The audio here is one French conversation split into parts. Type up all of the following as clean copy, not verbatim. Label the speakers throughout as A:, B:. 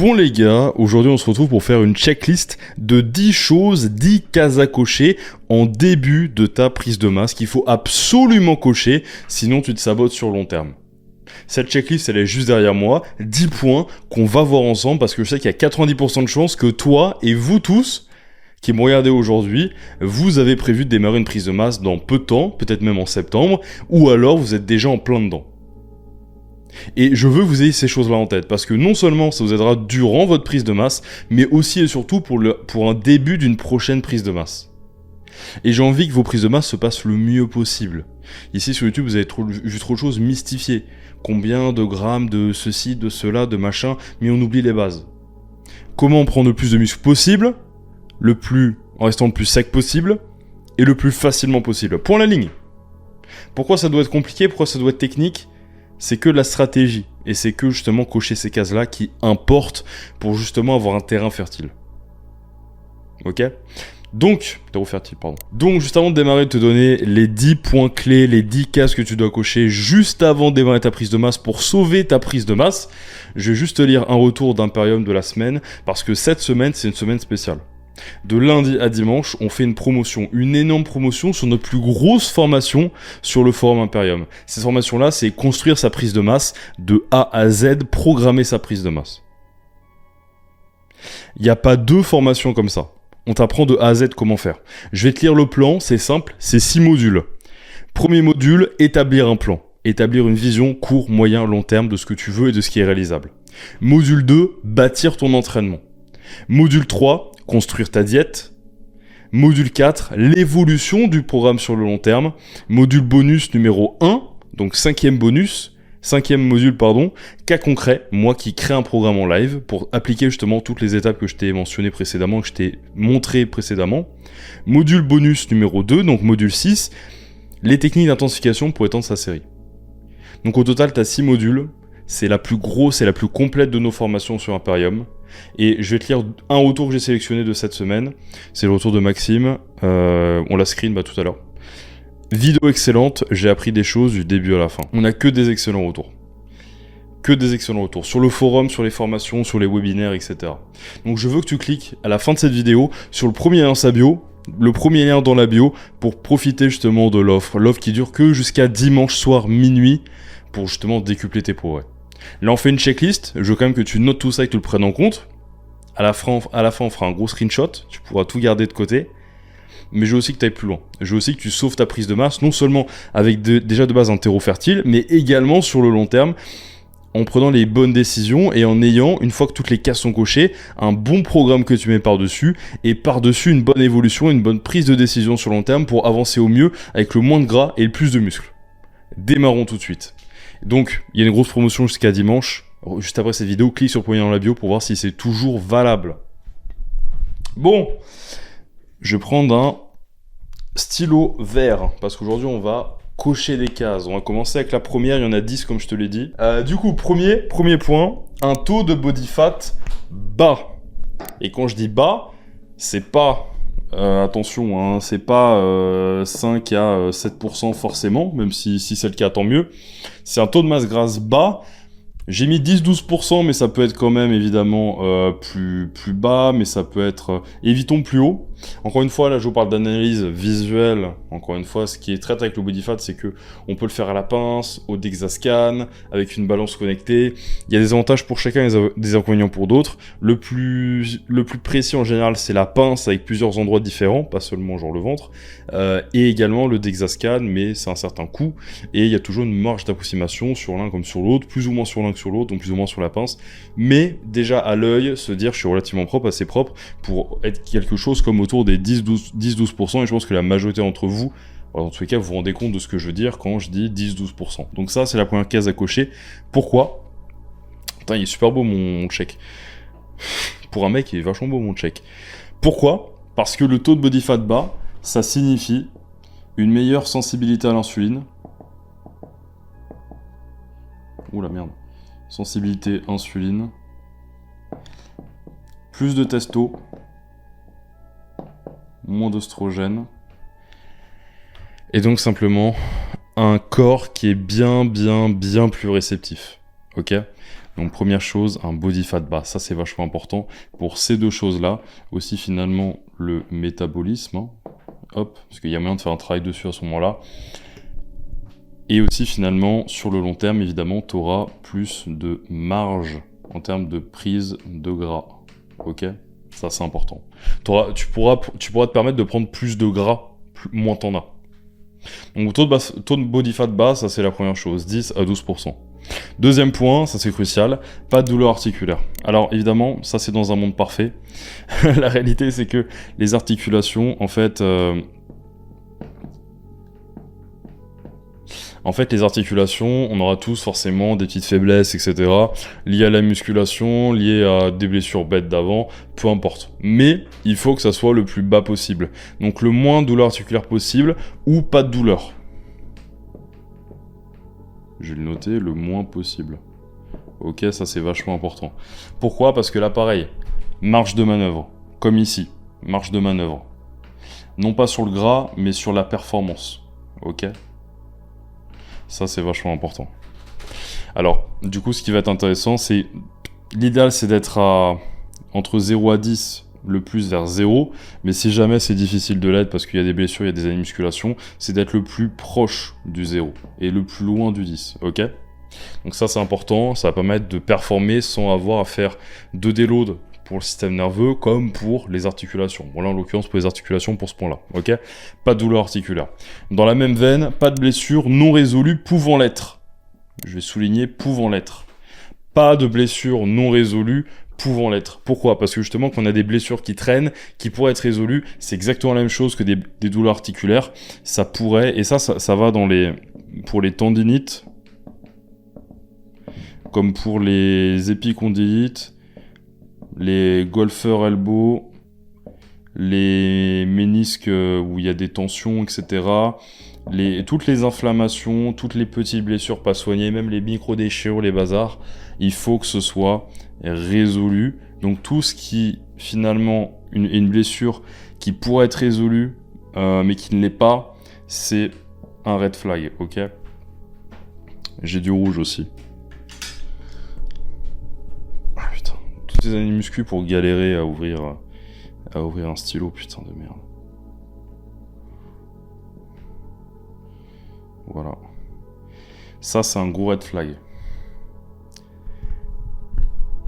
A: Bon les gars, aujourd'hui on se retrouve pour faire une checklist de 10 choses, 10 cases à cocher en début de ta prise de masse qu'il faut absolument cocher, sinon tu te sabotes sur le long terme. Cette checklist elle est juste derrière moi, 10 points qu'on va voir ensemble parce que je sais qu'il y a 90% de chances que toi et vous tous qui me regardez aujourd'hui, vous avez prévu de démarrer une prise de masse dans peu de temps, peut-être même en septembre, ou alors vous êtes déjà en plein dedans. Et je veux que vous ayez ces choses-là en tête, parce que non seulement ça vous aidera durant votre prise de masse, mais aussi et surtout pour un début d'une prochaine prise de masse. Et j'ai envie que vos prises de masse se passent le mieux possible. Ici sur YouTube, vous avez vu trop de choses mystifiées. Combien de grammes de ceci, de cela, de machin, mais on oublie les bases. Comment prendre le plus de muscle possible, en restant le plus sec possible, et le plus facilement possible. Point la ligne. Pourquoi ça doit être compliqué, pourquoi ça doit être technique ? C'est que de la stratégie, et c'est que justement cocher ces cases-là qui importent pour justement avoir un terrain fertile. Ok ? Donc, terreau fertile, pardon. Donc, juste avant de démarrer, de te donner les 10 points clés, les 10 cases que tu dois cocher juste avant de démarrer ta prise de masse pour sauver ta prise de masse, je vais juste te lire un retour d'Imperium de la semaine, parce que cette semaine, c'est une semaine spéciale. De lundi à dimanche, on fait une promotion, une énorme promotion sur notre plus grosse formation sur le forum Imperium. Cette formation-là, c'est construire sa prise de masse de A à Z, programmer sa prise de masse. Il n'y a pas deux formations comme ça. On t'apprend de A à Z comment faire. Je vais te lire le plan, c'est simple, c'est 6 modules. Premier module, établir un plan. Établir une vision court, moyen, long terme de ce que tu veux et de ce qui est réalisable. Module 2, bâtir ton entraînement. Module 3, construire ta diète. Module 4, l'évolution du programme sur le long terme. Module bonus numéro 1, donc cinquième module, cas concret, moi qui crée un programme en live pour appliquer justement toutes les étapes que je t'ai mentionnées précédemment, que je t'ai montré précédemment. Module bonus numéro 2, donc module 6, les techniques d'intensification pour étendre sa série. Donc au total, tu as 6 modules. C'est la plus grosse et la plus complète de nos formations sur Imperium. Et je vais te lire un retour que j'ai sélectionné de cette semaine. C'est le retour de Maxime. On l'a screen tout à l'heure. Vidéo excellente, j'ai appris des choses du début à la fin. On n'a que des excellents retours. Que des excellents retours. Sur le forum, sur les formations, sur les webinaires, etc. Donc je veux que tu cliques à la fin de cette vidéo sur le premier lien dans sa bio, le premier lien dans la bio, pour profiter justement de l'offre. L'offre qui dure que jusqu'à dimanche soir minuit pour justement décupler tes progrès. Là, on fait une checklist. Je veux quand même que tu notes tout ça et que tu le prennes en compte. À la fin, on fera un gros screenshot. Tu pourras tout garder de côté. Mais je veux aussi que tu ailles plus loin. Je veux aussi que tu sauves ta prise de masse, non seulement avec déjà de base un terreau fertile, mais également sur le long terme, en prenant les bonnes décisions et en ayant, une fois que toutes les cases sont cochées, un bon programme que tu mets par-dessus, et par-dessus une bonne évolution, une bonne prise de décision sur le long terme pour avancer au mieux avec le moins de gras et le plus de muscles. Démarrons tout de suite. Donc, il y a une grosse promotion jusqu'à dimanche. Juste après cette vidéo, clique sur le premier lien dans la bio pour voir si c'est toujours valable. Bon, je vais prendre un stylo vert parce qu'aujourd'hui, on va cocher des cases. On va commencer avec la première, il y en a 10 comme je te l'ai dit. Du coup, premier point, un taux de body fat bas. Et quand je dis bas, c'est pas... attention, hein, c'est pas 5 à 7% forcément, même si c'est le cas, tant mieux. C'est un taux de masse grasse bas. J'ai mis 10-12%, mais ça peut être quand même évidemment plus bas, mais ça peut être... évitons plus haut. Encore une fois, là je vous parle d'analyse visuelle. Encore une fois, ce qui est très avec le body fat, c'est que on peut le faire à la pince, au DexaScan, avec une balance connectée. Il y a des avantages pour chacun et des inconvénients pour d'autres. Le plus précis en général, c'est la pince avec plusieurs endroits différents, pas seulement genre le ventre. Et également le DexaScan, mais c'est un certain coût. Et il y a toujours une marge d'approximation sur l'un comme sur l'autre, plus ou moins sur l'un que sur l'autre, donc plus ou moins sur la pince. Mais déjà à l'œil, se dire je suis relativement propre, assez propre, pour être quelque chose comme autour des 10-12%, et je pense que la majorité d'entre vous, dans tous les cas, vous vous rendez compte de ce que je veux dire quand je dis 10-12%. Donc ça, c'est la première case à cocher. Pourquoi ? Putain, il est super beau mon check. Pour un mec, il est vachement beau mon check. Pourquoi ? Parce que le taux de body fat bas, ça signifie une meilleure sensibilité à l'insuline. Oula merde. Sensibilité insuline. Plus de testo. Moins d'oestrogène. Et donc simplement un corps qui est bien plus réceptif. Ok ? Donc première chose, un body fat bas, ça c'est vachement important pour ces deux choses-là. Aussi finalement le métabolisme, hein. Hop, parce qu'il y a moyen de faire un travail dessus à ce moment-là. Et aussi finalement sur le long terme, évidemment, tu auras plus de marge en termes de prise de gras. Ok, ça c'est important. Tu pourras te permettre de prendre plus de gras, moins t'en as. Donc taux de body fat bas, ça c'est la première chose, 10 à 12%. Deuxième point, ça c'est crucial, pas de douleur articulaire. Alors évidemment, ça c'est dans un monde parfait. La réalité c'est que les articulations, en fait, les articulations, on aura tous forcément des petites faiblesses, etc. liées à la musculation, liées à des blessures bêtes d'avant, peu importe. Mais il faut que ça soit le plus bas possible. Donc le moins de douleur articulaire possible ou pas de douleur. Je vais le noter, le moins possible. Ok, ça c'est vachement important. Pourquoi ? Parce que là, pareil, marge de manœuvre. Comme ici, marge de manœuvre. Non pas sur le gras, mais sur la performance. Ok ? Ça, c'est vachement important. Alors, du coup, ce qui va être intéressant, c'est... L'idéal, c'est d'être entre 0 à 10, le plus vers 0. Mais si jamais c'est difficile de l'être, parce qu'il y a des blessures, il y a des années de musculation, c'est d'être le plus proche du 0 et le plus loin du 10. Ok ? Donc ça, c'est important. Ça va permettre de performer sans avoir à faire de déload pour le système nerveux comme pour les articulations. Bon là en l'occurrence pour les articulations pour ce point-là, ok ? Pas de douleur articulaire. Dans la même veine, pas de blessure non résolue pouvant l'être. Je vais souligner pouvant l'être. Pas de blessure non résolue pouvant l'être. Pourquoi ? Parce que justement quand on a des blessures qui traînent, qui pourraient être résolues, c'est exactement la même chose que des douleurs articulaires. Ça pourrait, et ça va pour les tendinites, comme pour les épicondylites, les golfeurs elbow, les ménisques où il y a des tensions, etc. Toutes les inflammations, toutes les petites blessures pas soignées, même les micro-déchirures, les bazars, il faut que ce soit résolu. Donc tout ce qui, finalement, une blessure qui pourrait être résolue, mais qui ne l'est pas, c'est un red flag, ok ? J'ai du rouge aussi. Des années muscu pour galérer à ouvrir un stylo, putain de merde. Voilà. Ça, c'est un gros red flag.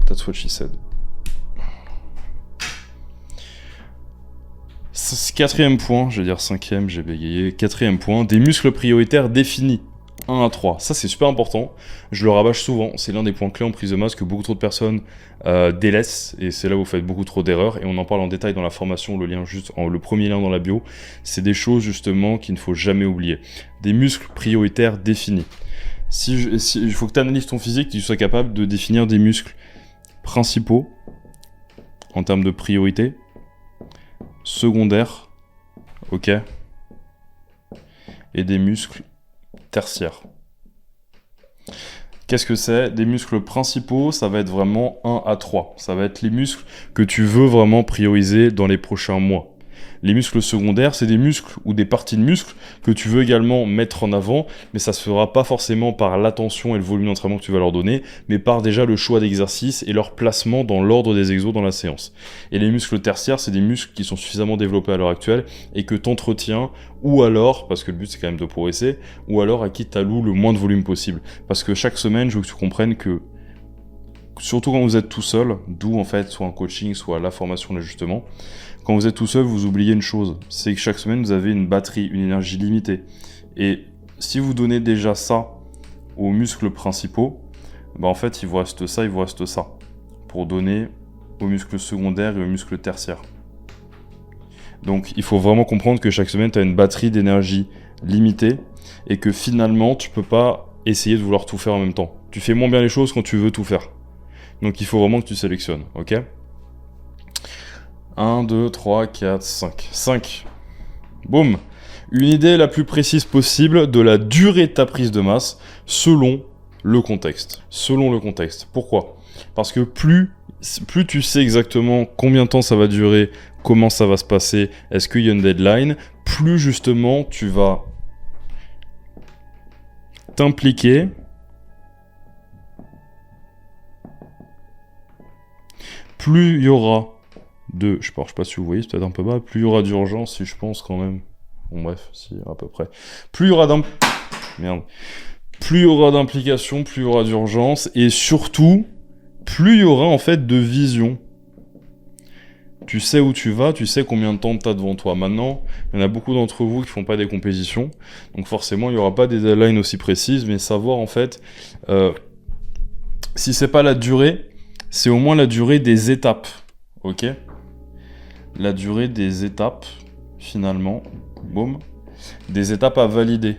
A: That's what she said. Quatrième point, je vais dire cinquième, j'ai bégayé. Quatrième point, des muscles prioritaires définis. 1 à 3. Ça, c'est super important. Je le rabâche souvent. C'est l'un des points clés en prise de masse que beaucoup trop de personnes délaissent. Et c'est là où vous faites beaucoup trop d'erreurs. Et on en parle en détail dans la formation, le premier lien dans la bio. C'est des choses, justement, qu'il ne faut jamais oublier. Des muscles prioritaires définis. Il faut que tu analyses ton physique, que tu sois capable de définir des muscles principaux, en termes de priorité, secondaires, ok, et des muscles tertiaire. Qu'est-ce que c'est ? Des muscles principaux, ça va être vraiment 1 à 3. Ça va être les muscles que tu veux vraiment prioriser dans les prochains mois. Les muscles secondaires, c'est des muscles ou des parties de muscles que tu veux également mettre en avant, mais ça se fera pas forcément par l'attention et le volume d'entraînement que tu vas leur donner, mais par déjà le choix d'exercice et leur placement dans l'ordre des exos dans la séance. Et les muscles tertiaires, c'est des muscles qui sont suffisamment développés à l'heure actuelle et que tu entretiens, ou alors, parce que le but c'est quand même de progresser, ou alors à qui tu alloues le moins de volume possible. Parce que chaque semaine, je veux que tu comprennes que surtout quand vous êtes tout seul, d'où en fait soit un coaching, soit la formation d'ajustement, quand vous êtes tout seul, vous oubliez une chose, c'est que chaque semaine, vous avez une batterie, une énergie limitée. Et si vous donnez déjà ça aux muscles principaux, bah en fait, il vous reste ça, pour donner aux muscles secondaires et aux muscles tertiaires. Donc, il faut vraiment comprendre que chaque semaine, tu as une batterie d'énergie limitée et que finalement, tu peux pas essayer de vouloir tout faire en même temps. Tu fais moins bien les choses quand tu veux tout faire. Donc, il faut vraiment que tu sélectionnes, ok ? 1, 2, 3, 4, 5. 5. Boum. Une idée la plus précise possible de la durée de ta prise de masse selon le contexte. Pourquoi ? Parce que plus tu sais exactement combien de temps ça va durer, comment ça va se passer, est-ce qu'il y a une deadline, plus justement tu vas t'impliquer plus il y aura de... Je sais pas si vous voyez, c'est peut-être un peu bas. Plus il y aura d'urgence, si je pense quand même. Bon bref, si, à peu près. Plus il y aura plus il y aura d'implication, plus il y aura d'urgence. Et surtout, plus il y aura en fait de vision. Tu sais où tu vas, tu sais combien de temps tu as devant toi. Maintenant, il y en a beaucoup d'entre vous qui font pas des compétitions. Donc forcément, il n'y aura pas des deadlines aussi précises. Mais savoir en fait... si c'est pas la durée, c'est au moins la durée des étapes. Ok ? La durée des étapes, finalement, boum, des étapes à valider.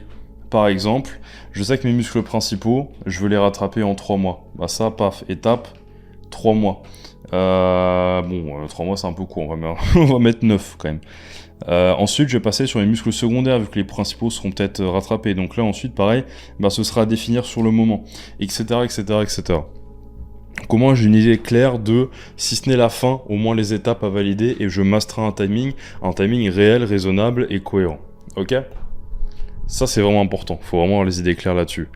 A: Par exemple, je sais que mes muscles principaux, je veux les rattraper en 3 mois. Bah ça, paf, étape, 3 mois. 3 mois c'est un peu court, on va mettre 9 quand même. Ensuite, je vais passer sur les muscles secondaires, vu que les principaux seront peut-être rattrapés. Donc là, ensuite, pareil, bah, ce sera à définir sur le moment, etc., etc., etc. Comment j'ai une idée claire de, si ce n'est la fin, au moins les étapes à valider, et je masterai un timing réel, raisonnable et cohérent. Ok ? Ça, c'est vraiment important. Faut vraiment avoir les idées claires là-dessus.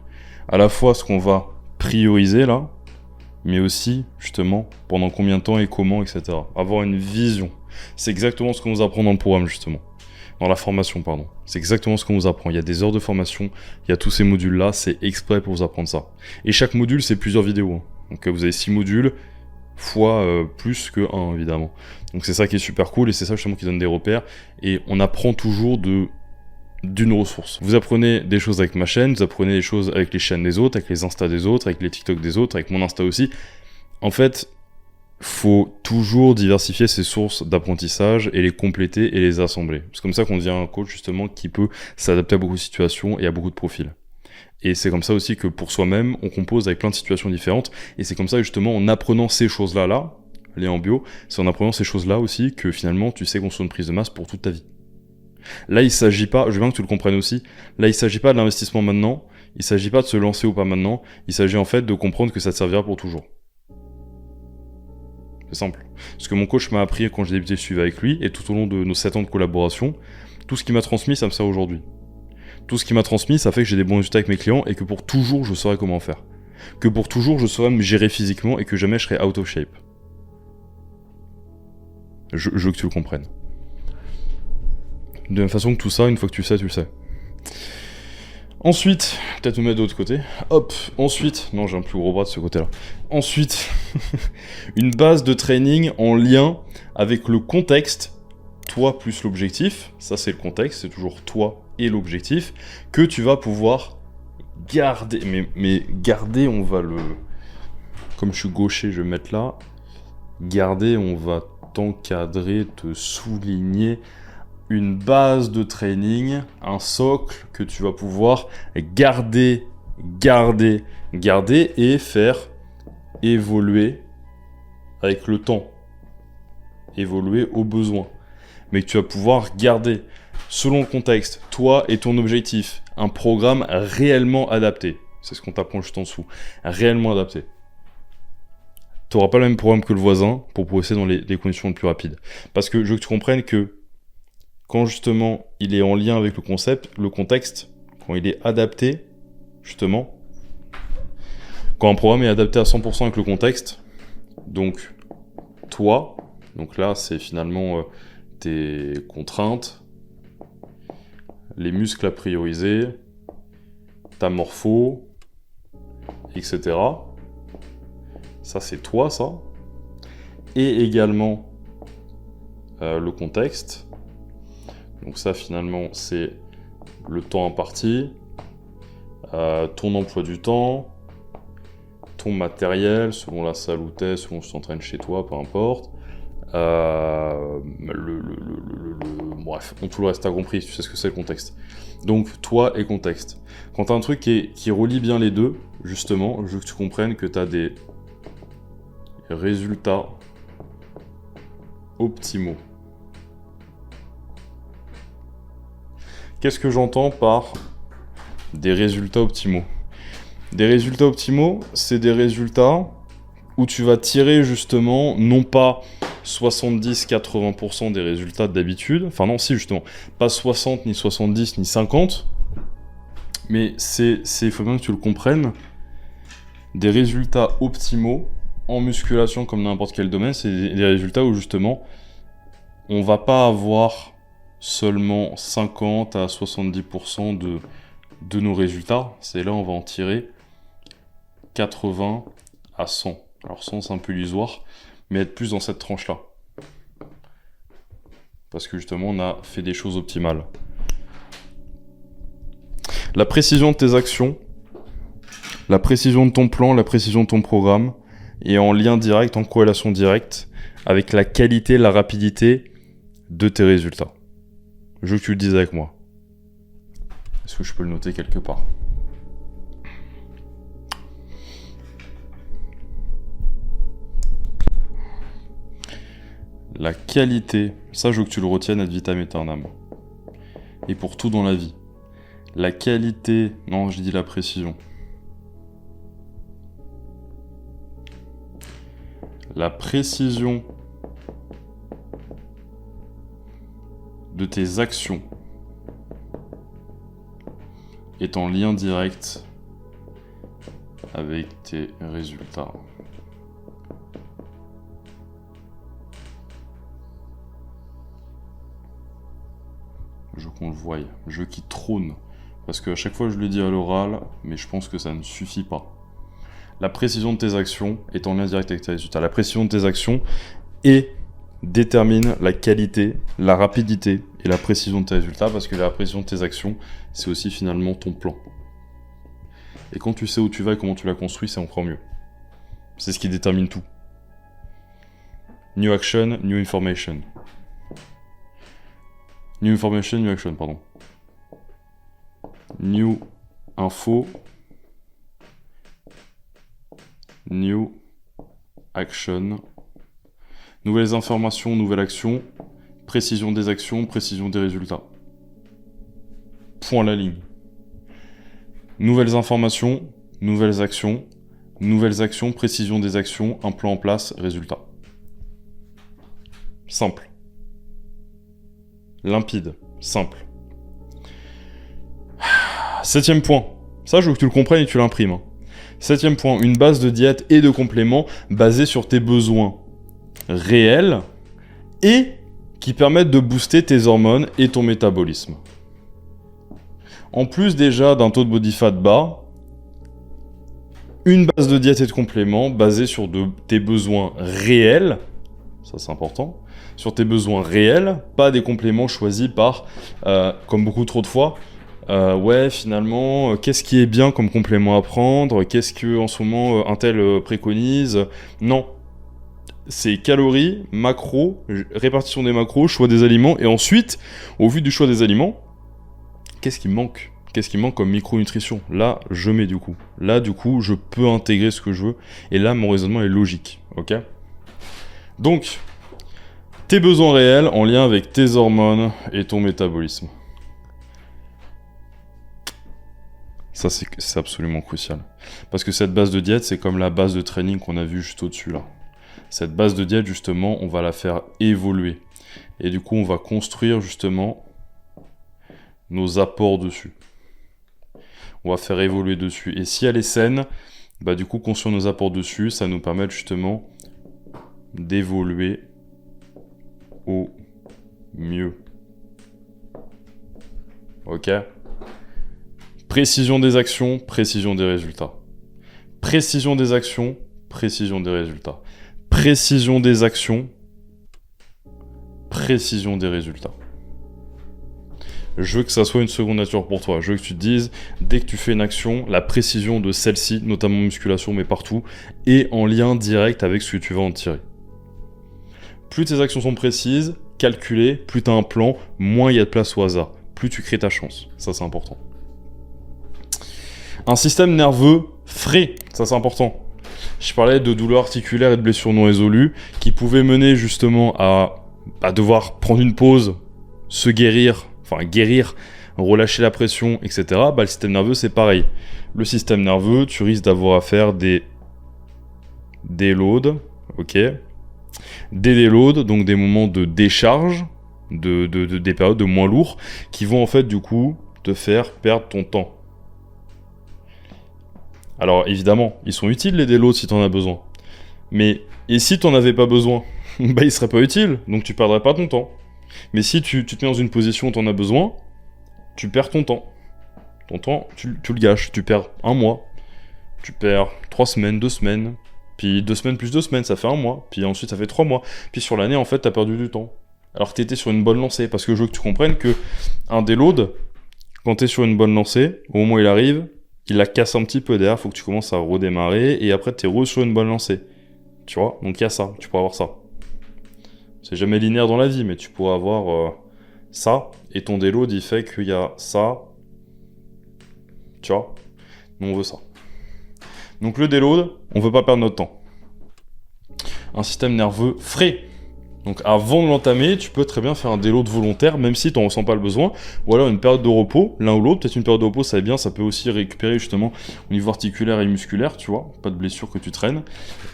A: À la fois ce qu'on va prioriser là, mais aussi, justement, pendant combien de temps et comment, etc. Avoir une vision. C'est exactement ce qu'on vous apprend dans le programme, justement. Dans la formation, pardon. C'est exactement ce qu'on vous apprend. Il y a des heures de formation, il y a tous ces modules-là, c'est exprès pour vous apprendre ça. Et chaque module, c'est plusieurs vidéos. Hein. Donc vous avez 6 modules, fois plus que 1, évidemment. Donc c'est ça qui est super cool, et c'est ça justement qui donne des repères. Et on apprend toujours d'une ressource. Vous apprenez des choses avec ma chaîne, vous apprenez des choses avec les chaînes des autres, avec les Insta des autres, avec les TikTok des autres, avec mon Insta aussi. En fait, faut toujours diversifier ses sources d'apprentissage et les compléter et les assembler. C'est comme ça qu'on devient un coach justement qui peut s'adapter à beaucoup de situations et à beaucoup de profils. Et c'est comme ça aussi que pour soi-même, on compose avec plein de situations différentes. Et c'est comme ça justement, en apprenant ces choses-là, les en bio, c'est en apprenant ces choses-là aussi que finalement, tu sais construire une prise de masse pour toute ta vie. Là, il s'agit pas, je veux bien que tu le comprennes aussi, là, il s'agit pas de l'investissement maintenant, il s'agit pas de se lancer ou pas maintenant, il s'agit en fait de comprendre que ça te servira pour toujours. C'est simple. Ce que mon coach m'a appris quand j'ai débuté le suivi avec lui, et tout au long de nos 7 ans de collaboration, tout ce qu'il m'a transmis, ça me sert aujourd'hui. Tout ce qu'il m'a transmis, ça fait que j'ai des bons résultats avec mes clients, et que pour toujours, je saurai comment faire. Que pour toujours, je saurai me gérer physiquement, et que jamais je serai out of shape. Je veux que tu le comprennes. De la même façon que tout ça, une fois que tu le sais. Ensuite, peut-être me mettre de l'autre côté. Hop, ensuite, non j'ai un plus gros bras de ce côté-là. Ensuite, une base de training en lien avec le contexte, toi plus l'objectif, ça c'est le contexte, c'est toujours toi et l'objectif, que tu vas pouvoir garder. Mais garder, on va le... Comme je suis gaucher, je vais mettre là. Garder, on va t'encadrer, te souligner... une base de training, un socle que tu vas pouvoir garder et faire évoluer avec le temps, évoluer au besoin, mais que tu vas pouvoir garder selon le contexte, toi et ton objectif, un programme réellement adapté. C'est ce qu'on t'apprend juste en dessous, réellement adapté. Tu n'auras pas le même programme que le voisin pour progresser dans les conditions les plus rapides. Parce que je veux que tu comprennes que quand justement il est en lien avec le concept, le contexte, quand il est adapté, justement, quand un programme est adapté à 100% avec le contexte, donc toi, donc là c'est finalement tes contraintes, les muscles à prioriser, ta morpho, etc. Ça c'est toi ça. Et également le contexte. Donc ça finalement c'est le temps imparti, ton emploi du temps, ton matériel selon la salle où t'es, selon si tu t'entraînes chez toi, peu importe. Bref, tout le reste t'as compris, tu sais ce que c'est le contexte. Donc toi et contexte. Quand t'as un truc qui relie bien les deux, justement, je veux que tu comprennes que t'as des résultats optimaux. Qu'est-ce que j'entends par des résultats optimaux ? Des résultats optimaux, c'est des résultats où tu vas tirer justement, non pas 70-80% des résultats d'habitude, enfin non, si justement, pas 60, ni 70, ni 50, mais il faut bien que tu le comprennes, des résultats optimaux en musculation, comme n'importe quel domaine, c'est des résultats où justement, on va pas avoir seulement 50 à 70% de nos résultats. C'est là, on va en tirer 80 à 100. Alors 100, c'est un peu illusoire, mais être plus dans cette tranche-là. Parce que justement, on a fait des choses optimales. La précision de tes actions, la précision de ton plan, la précision de ton programme est en lien direct, en corrélation directe avec la qualité, la rapidité de tes résultats. Je veux que tu le dises avec moi. Est-ce que je peux le noter quelque part ? La qualité, ça je veux que tu le retiennes ad vitam aeternam. Et pour tout dans la vie. La qualité, non, je dis la précision. La précision de tes actions est en lien direct avec tes résultats. Je veux qu'on le voie, je veux qu'il trône. Parce qu'à chaque fois je le dis à l'oral, mais je pense que ça ne suffit pas. La précision de tes actions est en lien direct avec tes résultats. La précision de tes actions détermine la qualité, la rapidité et la précision de tes résultats, parce que la précision de tes actions, c'est aussi finalement ton plan. Et quand tu sais où tu vas et comment tu l'as construit, c'est encore mieux. C'est ce qui détermine tout. New action, new information. New information, new action, pardon. New info, new action. Nouvelles informations, nouvelle action. Précision des actions, précision des résultats. Point à la ligne. Nouvelles informations, nouvelles actions. Nouvelles actions, précision des actions, un plan en place, résultat. Simple. Limpide. Simple. 7e point. Ça, je veux que tu le comprennes et que tu l'imprimes. 7e point. Une base de diète et de compléments basée sur tes besoins réels et qui permettent de booster tes hormones et ton métabolisme. En plus déjà d'un taux de body fat bas, une base de diète et de compléments basée sur tes besoins réels, ça c'est important, sur tes besoins réels, pas des compléments choisis par, comme beaucoup trop de fois, ouais finalement, qu'est-ce qui est bien comme complément à prendre, qu'est-ce que en ce moment un tel préconise, non. C'est calories, macros, répartition des macros, choix des aliments, et ensuite, au vu du choix des aliments, qu'est-ce qui me manque ? Qu'est-ce qui manque comme micronutrition ? Là, je mets du coup. Là, du coup, je peux intégrer ce que je veux, et là, mon raisonnement est logique, ok ? Donc, tes besoins réels en lien avec tes hormones et ton métabolisme. Ça, c'est absolument crucial. Parce que cette base de diète, c'est comme la base de training qu'on a vue juste au-dessus, là. Cette base de diète, justement, on va la faire évoluer. Et du coup, on va construire, justement, nos apports dessus. On va faire évoluer dessus. Et si elle est saine, bah du coup, construire nos apports dessus, ça nous permet, justement, d'évoluer au mieux. Ok ? Précision des actions, précision des résultats. Précision des actions, précision des résultats. Précision des actions, précision des résultats. Je veux que ça soit une seconde nature pour toi. Je veux que tu te dises, dès que tu fais une action, la précision de celle-ci, notamment musculation, mais partout, est en lien direct avec ce que tu vas en tirer. Plus tes actions sont précises, calculées, plus tu as un plan, moins il y a de place au hasard. Plus tu crées ta chance. Ça, c'est important. Un système nerveux frais. Ça, c'est important. Je parlais de douleurs articulaires et de blessures non résolues qui pouvaient mener justement à devoir prendre une pause, se guérir, relâcher la pression, etc. Bah, le système nerveux, c'est pareil. Le système nerveux, tu risques d'avoir à faire des déloads, ok ? Des déloads, donc des moments de décharge, des périodes de moins lourds, qui vont en fait du coup te faire perdre ton temps. Alors évidemment, ils sont utiles les déloads si tu en as besoin. Mais, et si t'en avais pas besoin, bah il serait pas utile, donc tu perdrais pas ton temps. Mais si tu te mets dans une position où t'en as besoin, tu perds ton temps. Ton temps, tu le gâches. Tu perds un mois, tu perds 3 semaines, 2 semaines, puis 2 semaines plus 2 semaines, ça fait un mois, puis ensuite ça fait 3 mois. Puis sur l'année, en fait, t'as perdu du temps. Alors que t'étais sur une bonne lancée, parce que je veux que tu comprennes que un déload, quand t'es sur une bonne lancée, au moment où il arrive, il la casse un petit peu derrière, faut que tu commences à redémarrer, et après t'es sur une bonne lancée. Tu vois, donc il y a ça, tu pourras avoir ça. C'est jamais linéaire dans la vie, mais tu pourras avoir ça, et ton déload, il fait qu'il y a ça. Tu vois, nous on veut ça. Donc le déload, on veut pas perdre notre temps. Un système nerveux frais. Donc avant de l'entamer, tu peux très bien faire un déload volontaire, même si tu n'en ressens pas le besoin, ou alors une période de repos, l'un ou l'autre. Peut-être une période de repos, ça va bien, ça peut aussi récupérer justement au niveau articulaire et musculaire, tu vois, pas de blessure que tu traînes,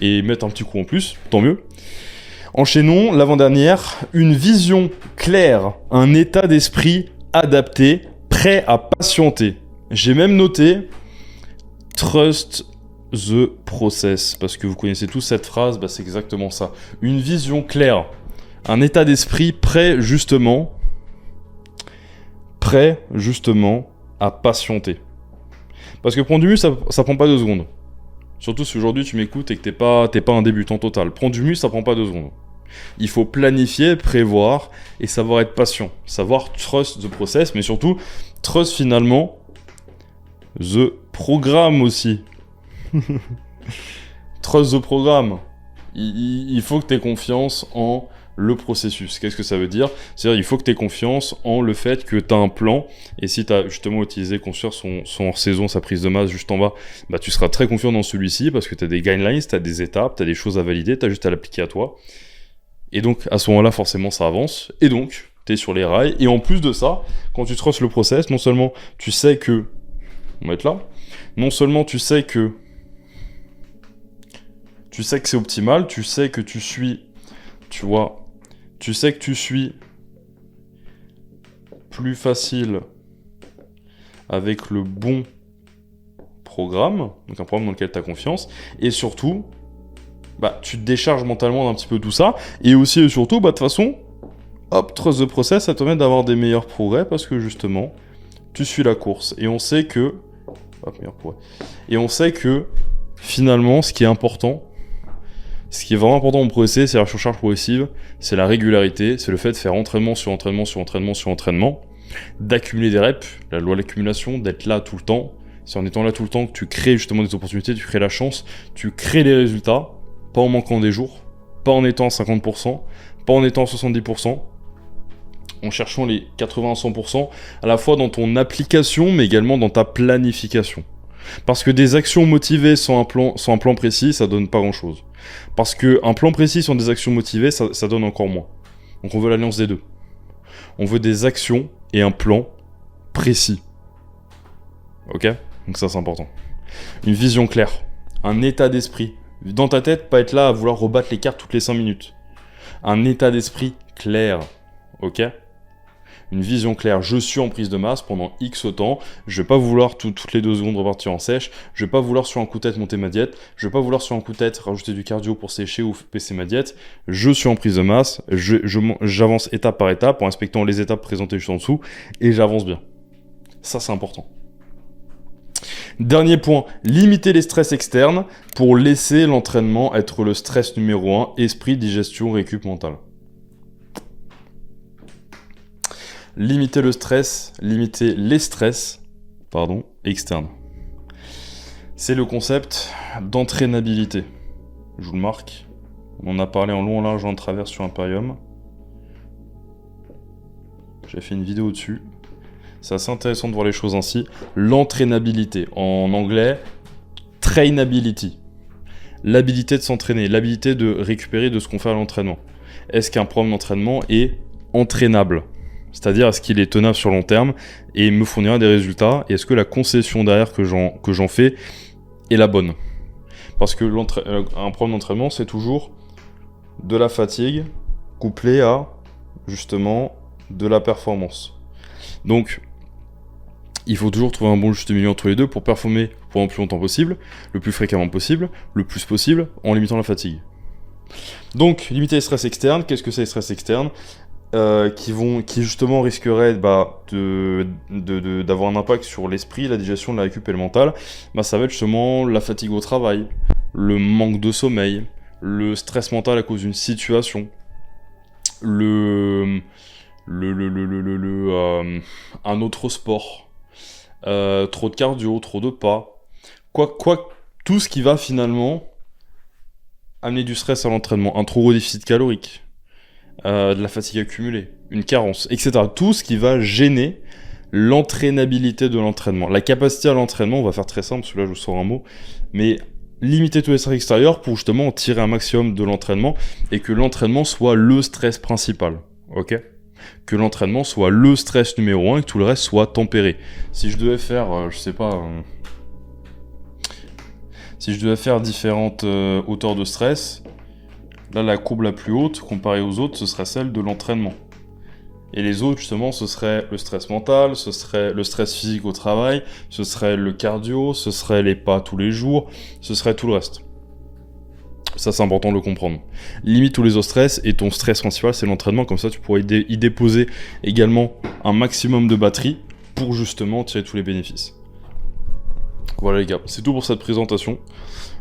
A: et mettre un petit coup en plus, tant mieux. Enchaînons, l'avant-dernière, une vision claire, un état d'esprit adapté, prêt à patienter. J'ai même noté « Trust the process », parce que vous connaissez tous cette phrase, bah c'est exactement ça. Une vision claire, un état d'esprit prêt justement à patienter. Parce que prendre du muscle, ça prend pas 2 secondes. Surtout si aujourd'hui tu m'écoutes et que t'es pas un débutant total. Prendre du muscle, ça prend pas 2 secondes. Il faut planifier, prévoir et savoir être patient. Savoir trust the process, mais surtout trust finalement the programme aussi. Trust the programme. Il faut que tu aies confiance en le processus. Qu'est-ce que ça veut dire? C'est-à-dire il faut que tu aies confiance en le fait que tu as un plan, et si tu as justement utilisé construire son hors-saison, sa prise de masse juste en bas, bah tu seras très confiant dans celui-ci parce que tu as des guidelines, tu as des étapes, tu as des choses à valider, tu as juste à l'appliquer à toi. Et donc à ce moment-là, forcément, ça avance, et donc tu es sur les rails. Et en plus de ça, quand tu trustes le process, non seulement tu sais que... On va être là. Non seulement tu sais que c'est optimal, tu sais que tu suis, tu vois, tu sais que tu suis plus facile avec le bon programme, donc un programme dans lequel tu as confiance, et surtout, bah, tu te décharges mentalement d'un petit peu tout ça, et aussi et surtout, bah, de toute façon, hop, trust the process, ça te permet d'avoir des meilleurs progrès, parce que justement, tu suis la course, et on sait que, finalement, ce qui est important, ce qui est vraiment important en progresser, c'est la surcharge progressive, c'est la régularité, c'est le fait de faire entraînement sur entraînement sur entraînement sur entraînement, d'accumuler des reps, la loi de l'accumulation, d'être là tout le temps. C'est en étant là tout le temps que tu crées justement des opportunités, tu crées la chance, tu crées les résultats, pas en manquant des jours, pas en étant à 50%, pas en étant à 70%, en cherchant les 80 à 100%, à la fois dans ton application, mais également dans ta planification. Parce que des actions motivées sans un plan précis, ça donne pas grand-chose. Parce qu'un plan précis sans des actions motivées, ça donne encore moins. Donc on veut l'alliance des deux. On veut des actions et un plan précis. Ok? Donc ça, c'est important. Une vision claire. Un état d'esprit. Dans ta tête, pas être là à vouloir rebattre les cartes toutes les 5 minutes. Un état d'esprit clair. Ok? Une vision claire, je suis en prise de masse pendant X temps, je vais pas vouloir toutes les 2 secondes repartir en sèche, je vais pas vouloir sur un coup de tête monter ma diète, je vais pas vouloir sur un coup de tête rajouter du cardio pour sécher ou baisser ma diète, je suis en prise de masse, j'avance étape par étape en respectant les étapes présentées juste en dessous, et j'avance bien. Ça, c'est important. Dernier point, limiter les stress externes pour laisser l'entraînement être le stress numéro 1, esprit, digestion, récup mentale. Limiter les stress externes. C'est le concept d'entraînabilité. Je vous le marque. On en a parlé en long, en large, en travers sur Imperium. J'ai fait une vidéo dessus. C'est assez intéressant de voir les choses ainsi. L'entraînabilité. En anglais, trainability. L'habilité de s'entraîner, l'habilité de récupérer de ce qu'on fait à l'entraînement. Est-ce qu'un programme d'entraînement est entraînable ? C'est-à-dire, est-ce qu'il est tenable sur long terme et me fournira des résultats? Et est-ce que la concession derrière que j'en fais est la bonne? Parce que un programme d'entraînement, c'est toujours de la fatigue couplée à, justement, de la performance. Donc, il faut toujours trouver un bon juste milieu entre les deux pour performer pendant le plus longtemps possible, le plus fréquemment possible, le plus possible, en limitant la fatigue. Donc, limiter les stress externes, qu'est-ce que c'est les stress externes qui justement risqueraient d'avoir un impact sur l'esprit, la digestion, la récup et le mental, ça va être justement la fatigue au travail, le manque de sommeil, le stress mental à cause d'une situation, un autre sport, trop de cardio, trop de pas, tout ce qui va finalement amener du stress à l'entraînement, un trop gros déficit calorique, de la fatigue accumulée, une carence, etc. Tout ce qui va gêner l'entraînabilité de l'entraînement. La capacité à l'entraînement, on va faire très simple, parce que là je vous sors un mot, mais limiter tous les stress extérieurs pour justement tirer un maximum de l'entraînement et que l'entraînement soit le stress principal. Ok ? Que l'entraînement soit le stress numéro 1 et que tout le reste soit tempéré. Si je devais faire, si je devais faire différentes hauteurs de stress, là la courbe la plus haute comparée aux autres, ce serait celle de l'entraînement. Et les autres, justement, ce serait le stress mental, ce serait le stress physique au travail, ce serait le cardio, ce serait les pas tous les jours, ce serait tout le reste. Ça, c'est important de le comprendre. Limite tous les autres stress, et ton stress principal, c'est l'entraînement. Comme ça, tu pourrais y déposer également un maximum de batterie pour justement tirer tous les bénéfices. Voilà les gars, c'est tout pour cette présentation.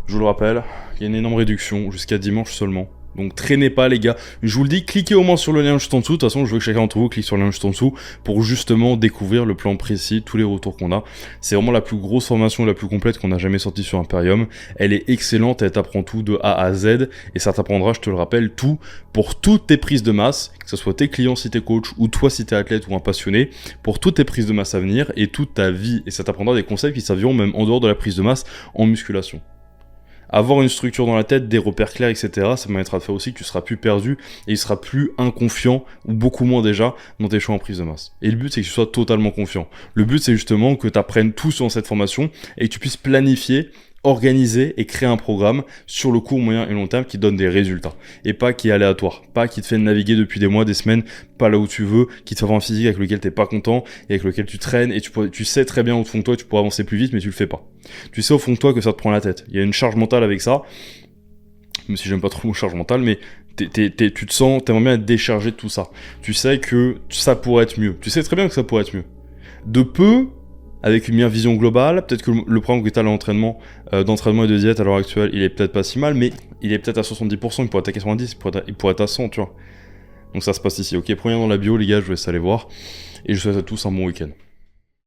A: Je vous le rappelle, il y a une énorme réduction jusqu'à dimanche seulement. Donc traînez pas les gars, je vous le dis, cliquez au moins sur le lien juste en dessous. De toute façon, je veux que chacun d'entre vous clique sur le lien juste en dessous pour justement découvrir le plan précis, tous les retours qu'on a. C'est vraiment la plus grosse formation, la plus complète qu'on a jamais sortie sur Imperium. Elle est excellente, elle t'apprend tout de A à Z et ça t'apprendra, je te le rappelle, tout pour toutes tes prises de masse, que ce soit tes clients si t'es coach ou toi si t'es athlète ou un passionné, pour toutes tes prises de masse à venir et toute ta vie. Et ça t'apprendra des concepts qui serviront même en dehors de la prise de masse en musculation. Avoir une structure dans la tête, des repères clairs, etc., ça permettra de faire aussi que tu seras plus perdu et il sera plus inconfiant, ou beaucoup moins déjà, dans tes choix en prise de masse. Et le but, c'est que tu sois totalement confiant. Le but, c'est justement que tu apprennes tout sur cette formation et que tu puisses planifier, organiser et créer un programme sur le court, moyen et long terme qui donne des résultats. Et pas qui est aléatoire, pas qui te fait naviguer depuis des mois, des semaines, pas là où tu veux, qui te fait avoir un physique avec lequel t'es pas content et avec lequel tu traînes et tu sais très bien au fond de toi que tu pourrais avancer plus vite mais tu le fais pas. Tu sais au fond de toi que ça te prend la tête. Il y a une charge mentale avec ça, même si j'aime pas trop le mot charge mentale, mais tu te sens, t'aimerais bien être déchargé de tout ça. Tu sais que ça pourrait être mieux. Tu sais très bien que ça pourrait être mieux. De peu, avec une meilleure vision globale, peut-être que le programme que tu as d'entraînement et de diète à l'heure actuelle, il est peut-être pas si mal, mais il est peut-être à 70%, il pourrait être à 90%, il pourrait être à 100%, tu vois. Donc ça se passe ici. Ok, prenez dans la bio, les gars, je vous laisse aller voir. Et je vous souhaite à tous un bon week-end.